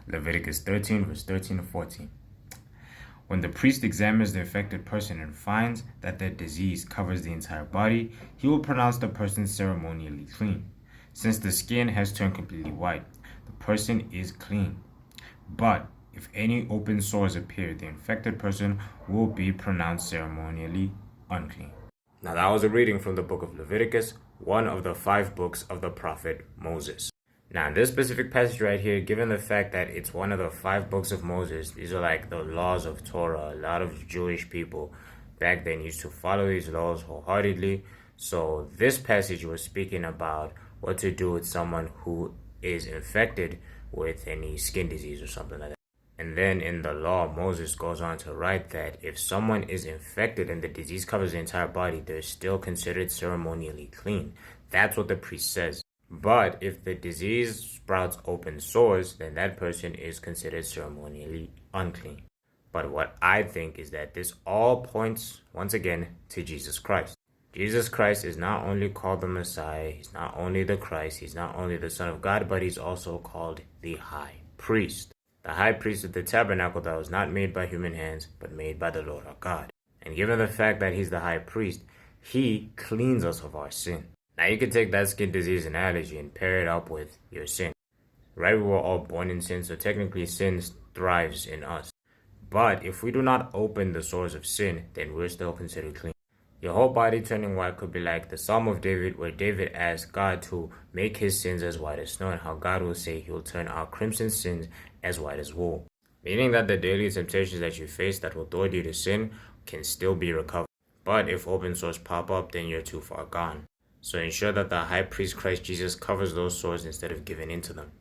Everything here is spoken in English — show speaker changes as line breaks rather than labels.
Leviticus 13, verse 13 to 14. When the priest examines the affected person and finds that the disease covers the entire body, he will pronounce the person ceremonially clean. Since the skin has turned completely white, the person is clean. But if any open sores appear, the infected person will be pronounced ceremonially unclean. Now that was a reading from the book of Leviticus, one of the 5 books of the prophet Moses. Now, in this specific passage right here, given the fact that it's one of the 5 books of Moses, these are like the laws of Torah. A lot of Jewish people back then used to follow these laws wholeheartedly. So this passage was speaking about what to do with someone who is infected with any skin disease or something like that. And then in the law, Moses goes on to write that if someone is infected and the disease covers the entire body, they're still considered ceremonially clean. That's what the priest says. But if the disease sprouts open sores, then that person is considered ceremonially unclean. But what I think is that this all points, once again, to Jesus Christ. Jesus Christ is not only called the Messiah, he's not only the Christ, he's not only the Son of God, but he's also called the High Priest. The High Priest of the tabernacle that was not made by human hands, but made by the Lord our God. And given the fact that he's the High Priest, he cleans us of our sin. Now you can take that skin disease analogy and pair it up with your sin. Right, we were all born in sin, so technically sin thrives in us. But if we do not open the sores of sin, then we're still considered clean. Your whole body turning white could be like the Psalm of David, where David asked God to make his sins as white as snow, and how God will say he will turn our crimson sins as white as wool. Meaning that the daily temptations that you face that will thwart you to sin can still be recovered. But if open sores pop up, then you're too far gone. So ensure that the High Priest Christ Jesus covers those sores instead of giving in to them.